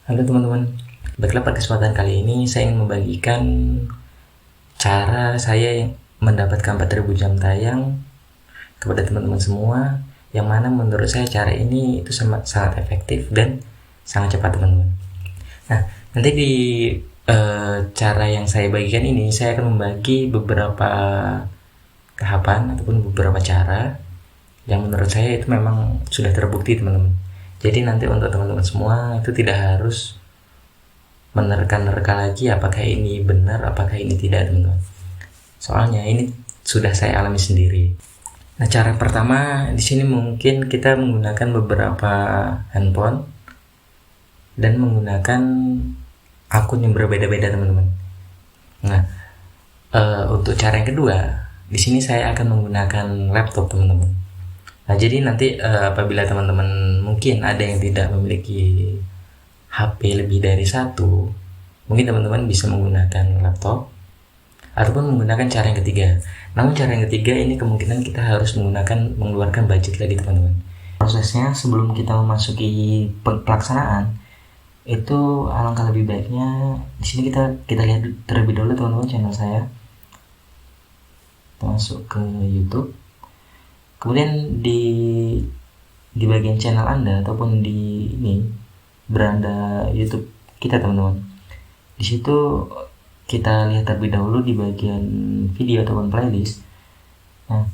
Halo teman-teman, baiklah pada kesempatan kali ini saya ingin membagikan cara saya mendapatkan 4.000 jam tayang kepada teman-teman semua, yang mana menurut saya cara ini itu sangat efektif dan sangat cepat teman-teman. Nah, nanti di cara yang saya bagikan ini saya akan membagi beberapa tahapan ataupun beberapa cara yang menurut saya itu memang sudah terbukti teman-teman. Jadi nanti untuk teman-teman semua itu tidak harus menerka-nerka lagi apakah ini benar apakah ini tidak teman-teman, soalnya ini sudah saya alami sendiri. Nah, cara pertama di sini mungkin kita menggunakan beberapa handphone dan menggunakan akun yang berbeda-beda teman-teman. Nah, untuk cara yang kedua di sini saya akan menggunakan laptop teman-teman. Nah, jadi nanti apabila teman-teman mungkin ada yang tidak memiliki HP lebih dari satu, mungkin teman-teman bisa menggunakan laptop ataupun menggunakan cara yang ketiga. Namun cara yang ketiga ini kemungkinan kita harus mengeluarkan budget lagi teman-teman. Prosesnya sebelum kita memasuki pelaksanaan itu alangkah lebih baiknya di sini kita lihat terlebih dahulu teman-teman channel saya. Kita masuk ke YouTube. Kemudian di bagian channel Anda ataupun di ini beranda YouTube kita teman-teman. Di situ kita lihat terlebih dahulu di bagian video ataupun playlist. Nah,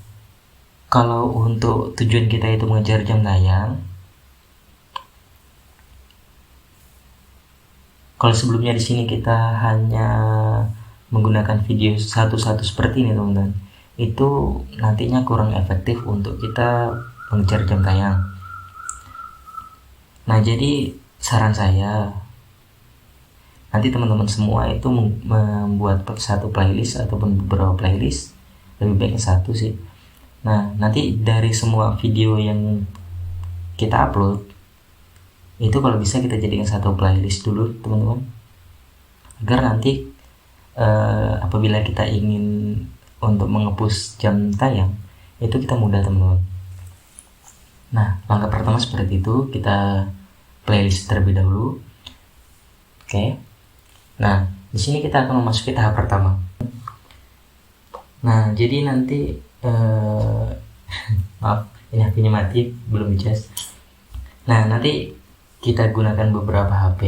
kalau untuk tujuan kita itu mengejar jam tayang, kalau sebelumnya di sini kita hanya menggunakan video satu-satu seperti ini teman-teman, itu nantinya kurang efektif untuk kita mengejar jam tayang. Nah, jadi saran saya nanti teman-teman semua itu membuat satu playlist ataupun beberapa playlist, lebih baiknya satu sih. Nah, nanti dari semua video yang kita upload itu kalau bisa kita jadikan satu playlist dulu teman-teman, agar nanti apabila kita ingin untuk mengepus jam tayang itu kita mudah teman-teman. Nah, langkah pertama seperti itu, kita playlist terlebih dahulu. Oke. Nah, di sini kita akan memasuki tahap pertama. Nah, jadi nanti maaf, ini HP-nya mati, belum dicas. Nah, nanti kita gunakan beberapa HP.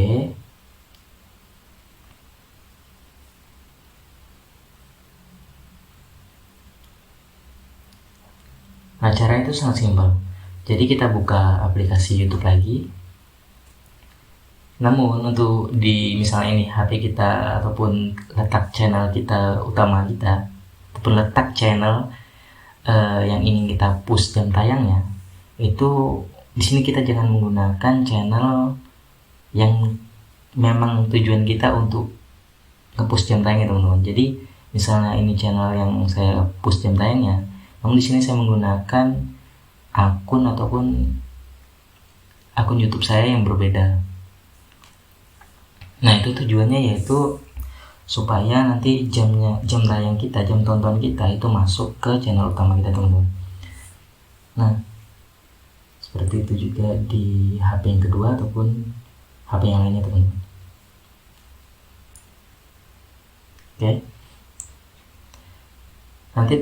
Nah, cara itu sangat simpel. Jadi kita buka aplikasi YouTube lagi. Namun untuk di misalnya ini HP kita ataupun letak channel kita utama kita ataupun letak channel yang ingin kita push jam tayangnya, itu di sini kita jangan menggunakan channel yang memang tujuan kita untuk nge-push jam tayangnya teman-teman. Jadi misalnya ini channel yang saya push jam tayangnya, namun di sini saya menggunakan akun ataupun akun YouTube saya yang berbeda. Nah, itu tujuannya yaitu supaya nanti jam tayang kita, jam tonton kita itu masuk ke channel utama kita teman-teman. Nah, seperti itu juga di HP yang kedua ataupun HP yang lainnya teman-teman. Oke. Nanti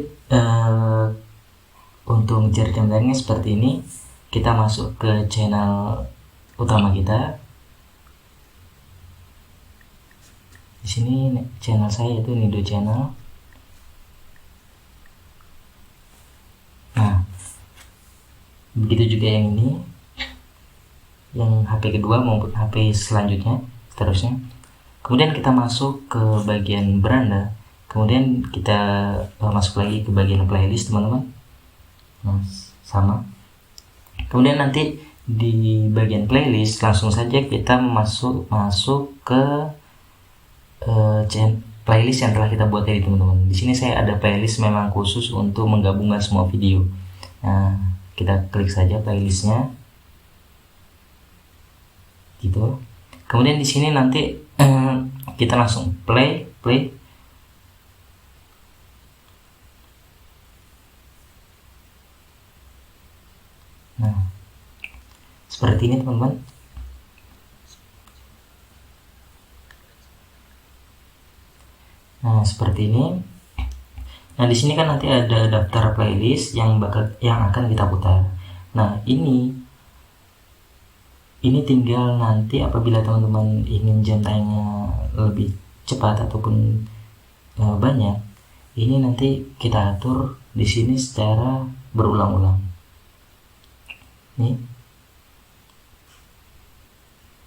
untuk ngejar jam tayangnya seperti ini, kita masuk ke channel utama kita. Di sini channel saya itu Nido Channel. Nah, begitu juga yang ini, yang HP kedua maupun HP selanjutnya, seterusnya. Kemudian kita masuk ke bagian beranda. Kemudian kita masuk lagi ke bagian playlist teman-teman. Nah, sama. Kemudian nanti di bagian playlist langsung saja kita masuk ke playlist yang telah kita buat tadi teman-teman. Di sini saya ada playlist memang khusus untuk menggabungkan semua video. Nah, kita klik saja playlistnya, gitu. Kemudian di sini nanti kita langsung play. Nah, seperti ini teman-teman. Nah, seperti ini. Nah, di sini kan nanti ada daftar playlist yang akan kita putar. Nah, ini tinggal nanti apabila teman-teman ingin jam tayangnya lebih cepat ataupun banyak, ini nanti kita atur di sini secara berulang-ulang. Nih.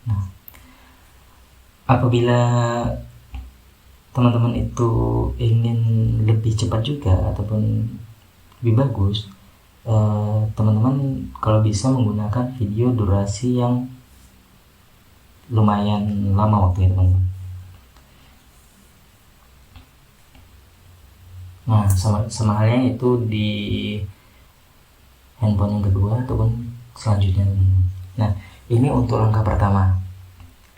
Nah, apabila teman-teman itu ingin lebih cepat juga ataupun lebih bagus, teman-teman kalau bisa menggunakan video durasi yang lumayan lama waktunya teman-teman. Nah, sama halnya itu di handphone yang kedua ataupun selanjutnya teman-teman. Nah, ini untuk langkah pertama,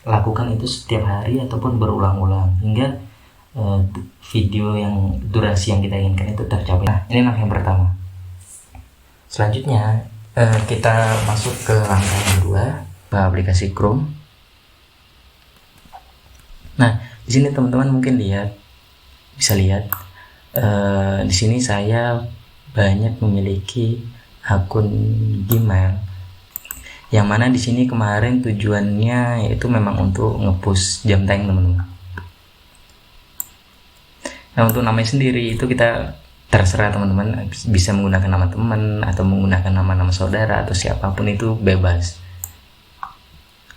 lakukan itu setiap hari ataupun berulang-ulang hingga video yang durasi yang kita inginkan itu tercapai. Nah, ini langkah yang pertama. Selanjutnya kita masuk ke langkah yang kedua, aplikasi Chrome. Nah, di sini teman-teman mungkin bisa lihat di sini saya banyak memiliki akun Gmail, yang mana di sini kemarin tujuannya yaitu memang untuk nge-push jam tayang teman-teman. Nah, untuk namanya sendiri itu kita terserah teman-teman, bisa menggunakan nama teman atau menggunakan nama-nama saudara atau siapapun, itu bebas.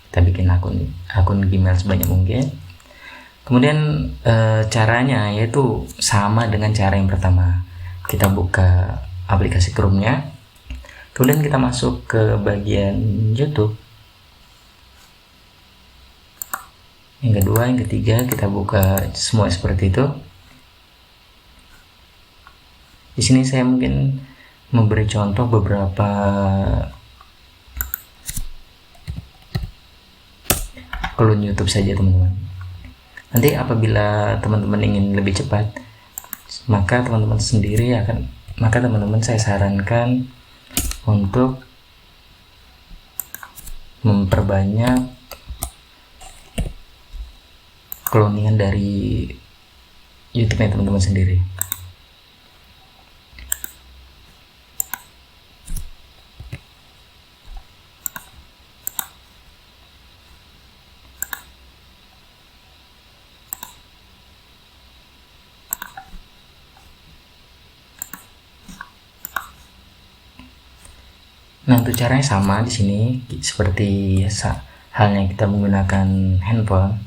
Kita bikin akun Gmail sebanyak mungkin. Kemudian caranya yaitu sama dengan cara yang pertama. Kita buka aplikasi Chrome-nya, kemudian kita masuk ke bagian YouTube. Yang kedua, yang ketiga, kita buka semua seperti itu. Di sini saya mungkin memberi contoh beberapa akun YouTube saja teman-teman. Nanti apabila teman-teman ingin lebih cepat, maka teman-teman saya sarankan untuk memperbanyak cloningan dari YouTube-nya teman-teman sendiri. Nah, untuk caranya sama di sini seperti halnya kita menggunakan handphone.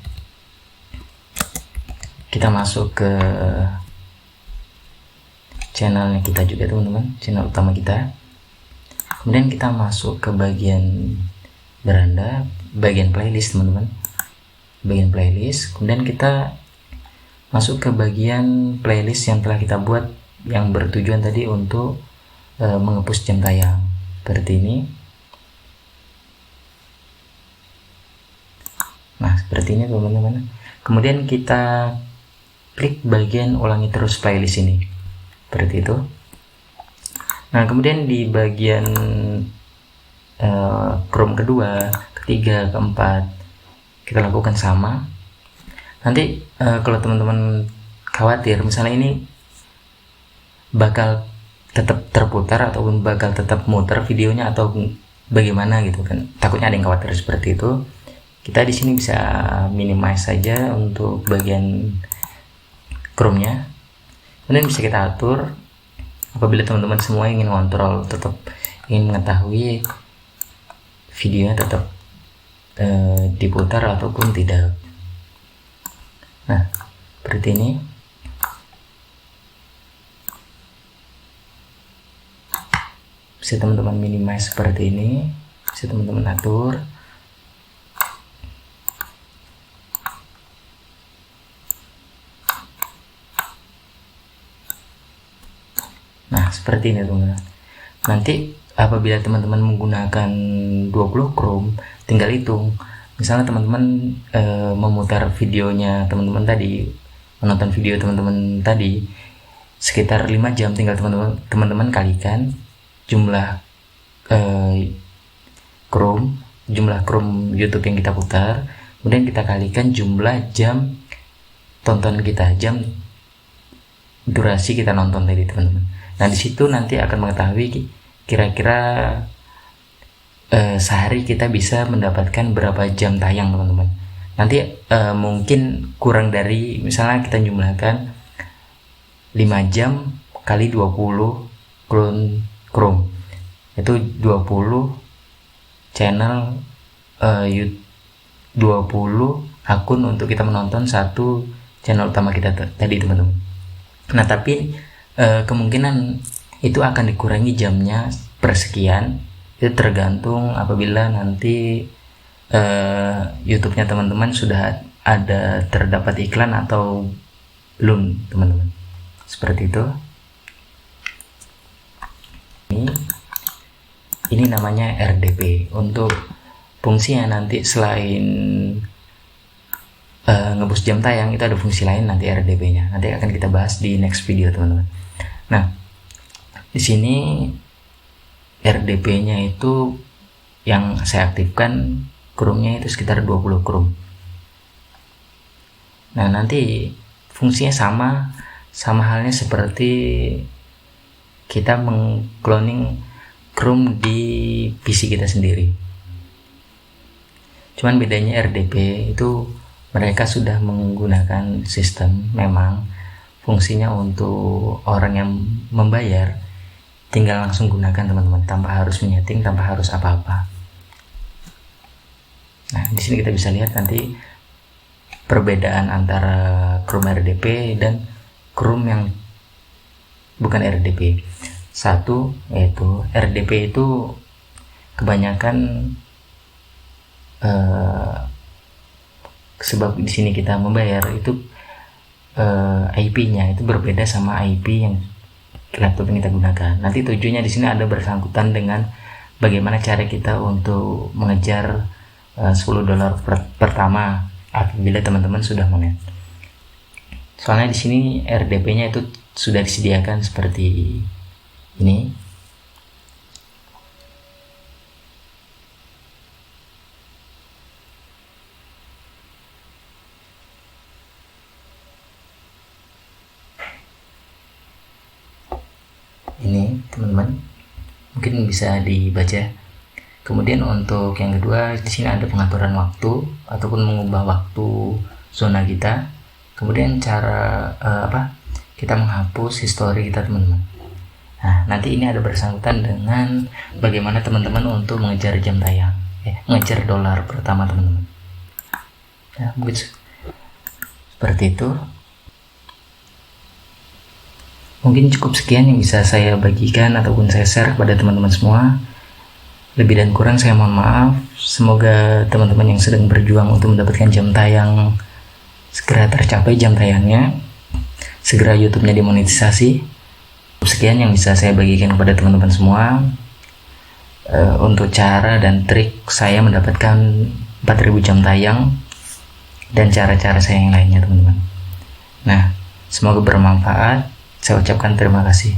Kita masuk ke channelnya kita juga teman-teman, channel utama kita. Kemudian kita masuk ke bagian beranda, bagian playlist teman-teman, bagian playlist. Kemudian kita masuk ke bagian playlist yang telah kita buat, yang bertujuan tadi untuk mengepus jam tayang seperti ini. Nah, seperti ini teman-teman. Kemudian kita klik bagian ulangi terus playlist ini seperti itu. Nah, kemudian di bagian Chrome kedua, ketiga, keempat, kita lakukan sama. Nanti kalau teman-teman khawatir misalnya ini bakal tetap terputar ataupun bakal tetap muter videonya atau bagaimana gitu kan, takutnya ada yang khawatir seperti itu, kita di sini bisa minimize saja untuk bagian Chrome-nya. Kemudian bisa kita atur apabila teman-teman semua ingin kontrol, tetap ingin mengetahui videonya tetap diputar ataupun tidak. Nah, seperti ini. Bisa teman-teman minimize seperti ini, bisa teman-teman atur. Nah, seperti ini teman-teman. Nanti apabila teman-teman menggunakan 20 Chrome, tinggal hitung. Misalnya teman-teman memutar videonya teman-teman tadi, menonton video teman-teman tadi sekitar 5 jam, tinggal teman-teman kalikan jumlah jumlah Chrome YouTube yang kita putar, kemudian kita kalikan jumlah jam tonton kita, jam durasi kita nonton tadi teman-teman. Nah di situ nanti akan mengetahui kira-kira sehari kita bisa mendapatkan berapa jam tayang teman-teman. Nanti mungkin kurang dari, misalnya kita jumlahkan 5 jam kali 20 Chrome, itu 20 channel, 20 akun untuk kita menonton satu channel utama kita tadi teman-teman. Nah tapi kemungkinan itu akan dikurangi jamnya persekian, itu tergantung apabila nanti YouTube-nya teman-teman sudah ada terdapat iklan atau belum teman-teman, seperti itu. Ini namanya RDP. Untuk fungsinya nanti selain ngebus jam tayang, itu ada fungsi lain nanti RDP-nya. Nanti akan kita bahas di next video teman-teman. Nah, di sini RDP-nya itu yang saya aktifkan Chrome-nya itu sekitar 20 Chrome. Nah, nanti fungsinya sama halnya seperti kita mengcloning Chrome di PC kita sendiri. Cuman bedanya RDP itu mereka sudah menggunakan sistem, memang fungsinya untuk orang yang membayar, tinggal langsung gunakan teman-teman, tanpa harus menyeting, tanpa harus apa-apa. Nah, di sini kita bisa lihat nanti perbedaan antara Chrome RDP dan Chrome yang bukan RDP. Satu yaitu RDP itu kebanyakan sebab di sini kita membayar itu IP-nya itu berbeda sama IP yang laptop yang kita gunakan. Nanti tujuannya di sini ada bersangkutan dengan bagaimana cara kita untuk mengejar $10 pertama apabila teman-teman sudah monet. Soalnya di sini RDP-nya itu sudah disediakan seperti ini. Ini teman-teman mungkin bisa dibaca. Kemudian untuk yang kedua, di sini ada pengaturan waktu ataupun mengubah waktu zona kita. Kemudian cara kita menghapus histori kita teman-teman. Nah, nanti ini ada bersangkutan dengan bagaimana teman-teman untuk mengejar jam tayang, mengejar dolar pertama teman-teman. Nah, mungkin seperti itu. Mungkin cukup sekian yang bisa saya bagikan ataupun saya share kepada teman-teman semua. Lebih dan kurang saya mohon maaf. Semoga teman-teman yang sedang berjuang untuk mendapatkan jam tayang segera tercapai jam tayangnya, segera YouTube-nya dimonetisasi. Sekian yang bisa saya bagikan kepada teman-teman semua untuk cara dan trik saya mendapatkan 4000 jam tayang dan cara-cara saya yang lainnya teman-teman. Nah, semoga bermanfaat. Saya ucapkan terima kasih.